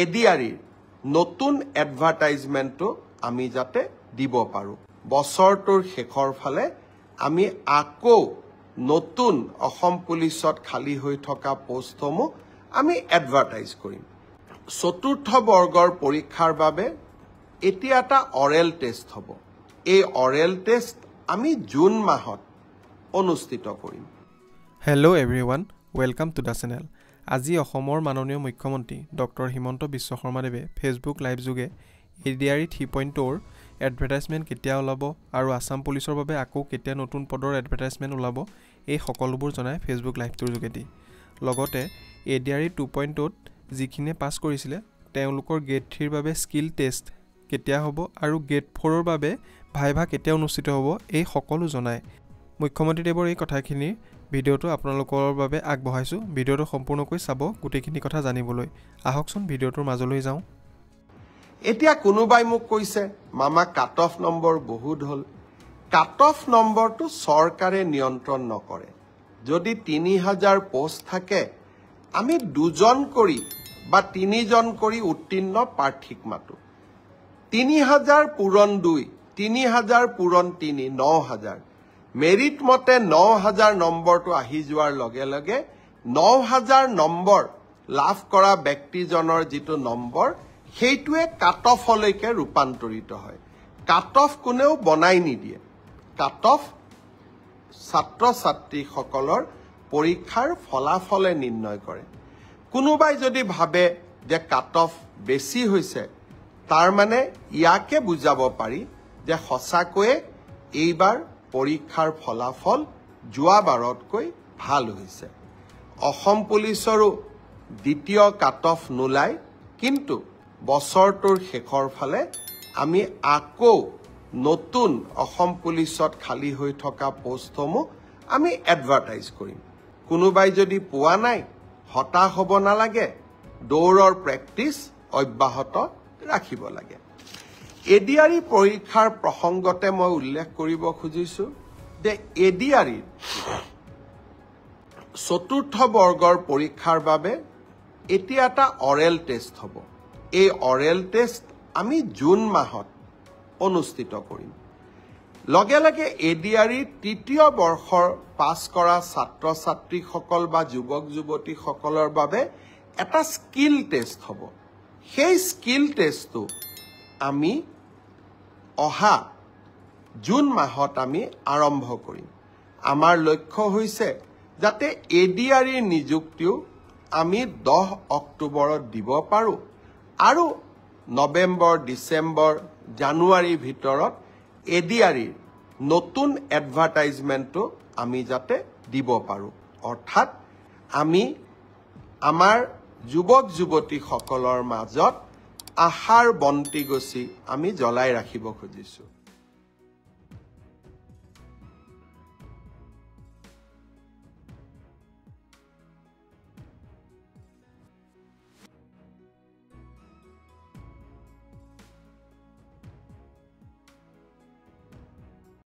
এডিআৰিৰ নতুন এডভাৰটাইজমেণ্টটো আমি যাতে দিব পাৰোঁ বছৰটোৰ শেষৰ ফালে আমি আকৌ নতুন অসম পুলিচত খালী হৈ থকা পোষ্টসমূহ আমি এডভাৰটাইজ কৰিম চতুৰ্থ বৰ্গৰ পৰীক্ষাৰ বাবে এতিয়া এটা অৰেল টেষ্ট হ'ব এই অৰেল টেষ্ট আমি জুন মাহত অনুষ্ঠিত কৰিম hello' everyone welcome to the channel আজি অসমৰ মাননীয় মুখ্যমন্ত্ৰী doctor Himanta Biswa শৰ্মাদেৱে Facebook live যোগে এডিআৰই 3.0 এডভাৰটাইজমেণ্ট কেতিয়া ওলাব আৰু আসাম পুলিচৰ বাবে আকৌ কেতিয়া নতুন পদৰ এডভাৰটাইজমেণ্ট ওলাব এই সকলোবোৰ জনাই ফেচবুক লাইভটোৰ যোগেদি লগতে এডিআৰই 2.0ত যিখিনিয়ে পাছ কৰিছিলে তেওঁলোকৰ গ্ৰেড 3ৰ বাবে স্কিল টেষ্ট কেতিয়া হ'ব আৰু গ্ৰেড 4ৰ বাবে ভাইভা কেতিয়া অনুষ্ঠিত হ'ব এই সকলো জনাই মুখ্যমন্ত্ৰীদেৱৰ এই কথাখিনি ভিডিঅ'টো আপোনালোকৰ বাবে আগবঢ়াইছো ভিডিঅ'টো সম্পূৰ্ণকৈ চাব গোটেইখিনি কথা জানিবলৈ আহকচোন ভিডিঅ'টোৰ মাজলৈ যাওঁ এতিয়া কোনোবাই মোক কৈছে মামা কাট অফ নম্বৰ বহুত হ'ল কাট অফ নম্বৰটো চৰকাৰে নিয়ন্ত্ৰণ নকৰে যদি 3000 পোষ্ট থাকে আমি দুজন কৰি বা তিনিজন কৰি উত্তীৰ্ণ প্ৰাৰ্থীক মাতো 3000 পূৰণ 2 3000 পূৰণ 3 9000 মেৰিট মতে 9000 নম্বৰটো আহি যোৱাৰ লগে লগে 9000 নম্বৰ লাভ কৰা ব্যক্তিজনৰ যিটো নম্বৰ সেইটোৱে কাট অফলৈকে ৰূপান্তৰিত হয় কাট অফ কোনেও বনাই নিদিয়ে কাট অফ ছাত্ৰ ছাত্ৰীসকলৰ পৰীক্ষাৰ ফলাফলে নিৰ্ণয় কৰে কোনোবাই যদি ভাবে যে কাট অফ বেছি হৈছে তাৰ মানে ইয়াকে বুজাব পাৰি যে সঁচাকৈয়ে এইবাৰ পৰীক্ষাৰ ফলাফল যোৱাবাৰতকৈ ভাল হৈছে অসম পুলিচৰো দ্বিতীয় কাট অফ নোলায় কিন্তু বছৰটোৰ শেষৰ ফালে আমি আকৌ নতুন অসম পুলিচত খালী হৈ থকা পোষ্টসমূহ আমি এডভাৰটাইজ কৰিম কোনোবাই যদি পোৱা নাই হতাশ হ'ব নালাগে দৌৰৰ প্ৰেক্টিচ অব্যাহত ৰাখিব লাগে এডিআৰই পৰীক্ষাৰ প্ৰসংগতে মই উল্লেখ কৰিব খুজিছো যে এডিআৰইৰ চতুৰ্থ বৰ্গৰ পৰীক্ষাৰ বাবে এতিয়া এটা অৰেল টেষ্ট হ'ব এই অৰেল টেষ্ট আমি জুন মাহত অনুষ্ঠিত কৰিম লগে লগে এডিআৰইৰ তৃতীয় বৰ্ষৰ পাছ কৰা ছাত্ৰ ছাত্ৰীসকল বা যুৱক যুৱতীসকলৰ বাবে এটা স্কিল টেষ্ট হ'ব সেই স্কিল টেষ্টটো আমি অহা জুন মাহত আমি আৰম্ভ কৰিম আমাৰ লক্ষ্য হৈছে যাতে এডিআৰইৰ নিযুক্তিও আমি 10 অক্টোবৰত দিব পাৰোঁ আৰু নৱেম্বৰ ডিচেম্বৰ জানুৱাৰীৰ ভিতৰত এডিআৰইৰ নতুন এডভাৰটাইজমেণ্টটো আমি যাতে দিব পাৰোঁ অৰ্থাৎ আমি আমাৰ যুৱক যুৱতীসকলৰ মাজত আশাৰ বন্তি গছি আমি জ্বলাই ৰাখিব খুজিছোঁ